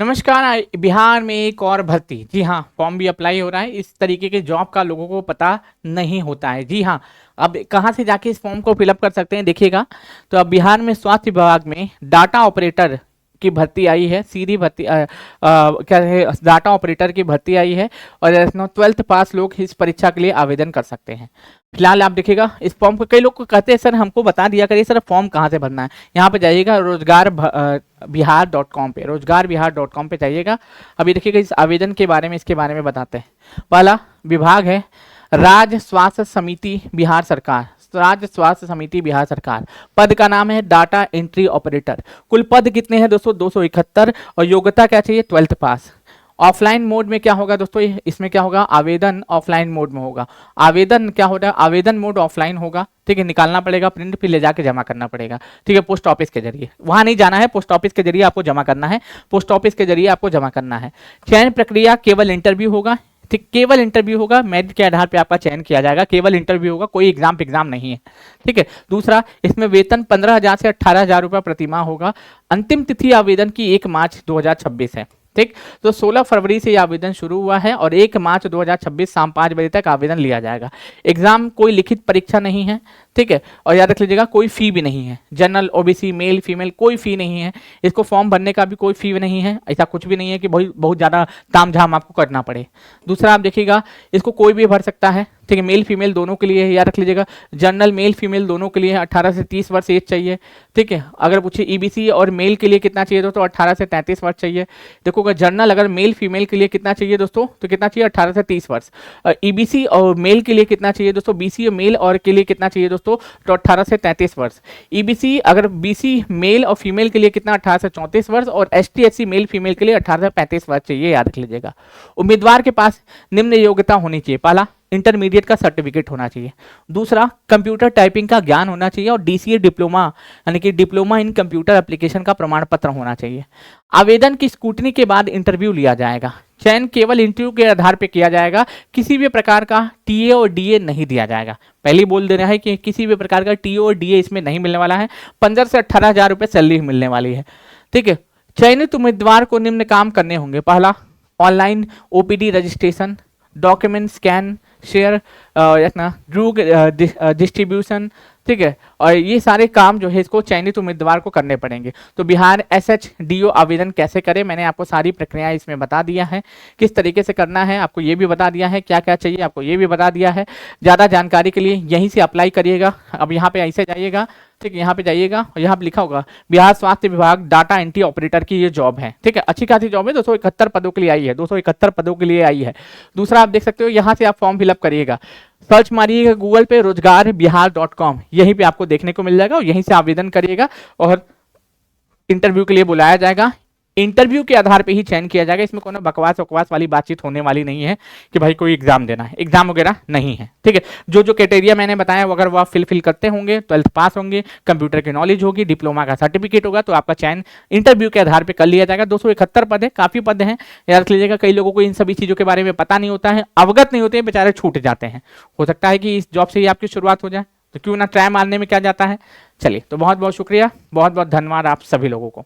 नमस्कार। बिहार में एक और भर्ती, जी हाँ, फॉर्म भी अप्लाई हो रहा है। इस तरीके के जॉब का लोगों को पता नहीं होता है। जी हाँ, अब कहाँ से जाके इस फॉर्म को फिलअप कर सकते हैं देखिएगा। तो अब बिहार में स्वास्थ्य विभाग में डाटा ऑपरेटर की भर्ती आई है। सीधी भर्ती क्या है, डाटा ऑपरेटर की भर्ती आई है और 12th पास लोग इस परीक्षा के लिए आवेदन कर सकते हैं। फिलहाल आप देखिएगा इस फॉर्म को, कई लोग को कहते हैं सर हमको बता दिया करिए सर फॉर्म कहाँ से भरना है। यहाँ पे जाइएगा बिहार.com पे, रोजगार पे जाइएगा। अभी देखिएगा इस आवेदन के बारे में, इसके बारे में बताते हैं। पहला विभाग है राज्य स्वास्थ्य समिति बिहार सरकार, राज्य स्वास्थ्य समिति बिहार सरकार। पद का नाम है डाटा एंट्री ऑपरेटर। कुल पद कितने हैं दोस्तों? 271। और योग्यता क्या चाहिए? 12th पास। ऑफलाइन मोड में क्या होगा दोस्तों? इसमें क्या होगा? आवेदन ऑफलाइन मोड में होगा। आवेदन क्या होगा? आवेदन मोड ऑफलाइन होगा। ठीक है, निकालना पड़ेगा प्रिंट, फिर ले जाके जमा करना पड़ेगा। ठीक है, पोस्ट ऑफिस के जरिए, वहां नहीं जाना है, पोस्ट ऑफिस के जरिए आपको जमा करना है। पोस्ट ऑफिस के जरिए आपको जमा करना है। चयन प्रक्रिया केवल इंटरव्यू होगा। ठीक, केवल इंटरव्यू होगा, मेरिट के आधार पे आपका चयन किया जाएगा। केवल इंटरव्यू होगा, कोई एग्जाम नहीं है। ठीक है, दूसरा इसमें वेतन 15,000 से 18,000 रुपये प्रतिमाह होगा। अंतिम तिथि आवेदन की 1 मार्च 2026 है। ठीक, तो 16 फरवरी से यह आवेदन शुरू हुआ है और 1 मार्च 2026 शाम 5 बजे तक आवेदन लिया जाएगा। एग्जाम कोई लिखित परीक्षा नहीं है। ठीक है, और याद रख लीजिएगा कोई फी भी नहीं है। जनरल, ओबीसी, मेल, फीमेल कोई फी नहीं है। इसको फॉर्म भरने का भी कोई फी नहीं है। ऐसा कुछ भी नहीं है कि बहुत ज़्यादा तामझाम आपको करना पड़े। दूसरा आप देखिएगा इसको कोई भी भर सकता है। ठीक है, मेल फीमेल दोनों के लिए है, याद रख लीजिएगा। जनरल मेल फीमेल दोनों के लिए है। 18 से 30 वर्ष एज चाहिए। ठीक है, अगर पूछिए ईबीसी और मेल के लिए कितना चाहिए दोस्तों? 18 से 33 वर्ष चाहिए। देखो अगर जनरल अगर मेल फीमेल के लिए कितना चाहिए दोस्तों? तो कितना चाहिए? 18 से 30 वर्ष। ईबीसी और मेल के लिए कितना चाहिए दोस्तों? बीसी और मेल और के लिए कितना चाहिए दोस्तों? तो 18 से 33 वर्ष। ईबीसी अगर बीसी मेल और फीमेल के लिए कितना? 18 से 34 वर्ष। और एसटी एससी मेल फीमेल के लिए 18 से 35 वर्ष चाहिए, याद रख लीजिएगा। उम्मीदवार के पास निम्न योग्यता होनी चाहिए। पहला, इंटरमीडिएट का सर्टिफिकेट होना चाहिए। दूसरा, कंप्यूटर टाइपिंग का ज्ञान होना चाहिए और डीसीए डिप्लोमा यानी कि डिप्लोमा इन कंप्यूटर एप्लीकेशन का प्रमाण पत्र होना चाहिए। आवेदन की स्क्रूटनी के बाद इंटरव्यू लिया जाएगा। चयन केवल इंटरव्यू के आधार पर किया जाएगा। किसी भी प्रकार का टीए और डीए नहीं दिया जाएगा। पहले ही बोल दे रहा है कि किसी भी प्रकार का टीए और डीए इसमें नहीं मिलने वाला है। 15 से 18,000 रुपये सैलरी मिलने वाली है। ठीक है, चयनित उम्मीदवार को निम्न काम करने होंगे। पहला, online OPD registration, document scan, share Drew distribution. ठीक है, और ये सारे काम जो है इसको चयनित उम्मीदवार को करने पड़ेंगे। तो बिहार SHDO आवेदन कैसे करें, मैंने आपको सारी प्रक्रिया इसमें बता दिया है। किस तरीके से करना है आपको ये भी बता दिया है। क्या क्या चाहिए आपको ये भी बता दिया है। ज़्यादा जानकारी के लिए यहीं से अप्लाई करिएगा। अब यहाँ पे ऐसे जाइएगा। ठीक है, यहाँ पे जाइएगा और यहाँ पे लिखा होगा बिहार स्वास्थ्य विभाग डाटा एंट्री ऑपरेटर की ये जॉब है। ठीक है, अच्छी खासी जॉब है। 271 पदों के लिए आई है। 271 पदों के लिए आई है। दूसरा आप देख सकते हो यहाँ से आप फॉर्म फिलअप करिएगा। सर्च मारिएगा गूगल पे रोजगार.बिहार.com, यहीं पे आपको देखने को मिल जाएगा और यहीं से आवेदन करिएगा और इंटरव्यू के लिए बुलाया जाएगा। इंटरव्यू के आधार पे ही चयन किया जाएगा। इसमें कोई बकवास वाली बातचीत होने वाली नहीं है कि भाई कोई एग्जाम देना है, एग्जाम वगैरह नहीं है। ठीक है, जो जो क्राइटेरिया मैंने बताया अगर वो आप फिल करते होंगे, 12th पास होंगे, कंप्यूटर की नॉलेज होगी, डिप्लोमा का सर्टिफिकेट होगा, तो आपका चयन इंटरव्यू के आधार पर कर लिया जाएगा। 271 पद है, काफी पद हैं, याद रख लीजिएगा। कई लोगों को इन सभी चीजों के बारे में पता नहीं होता है, अवगत नहीं होते हैं, बेचारे छूट जाते हैं। हो सकता है कि इस जॉब से ही आपकी शुरुआत हो जाए, तो क्यों ना ट्राई मारने में क्या जाता है। चलिए, तो बहुत बहुत शुक्रिया, बहुत बहुत धन्यवाद आप सभी लोगों को।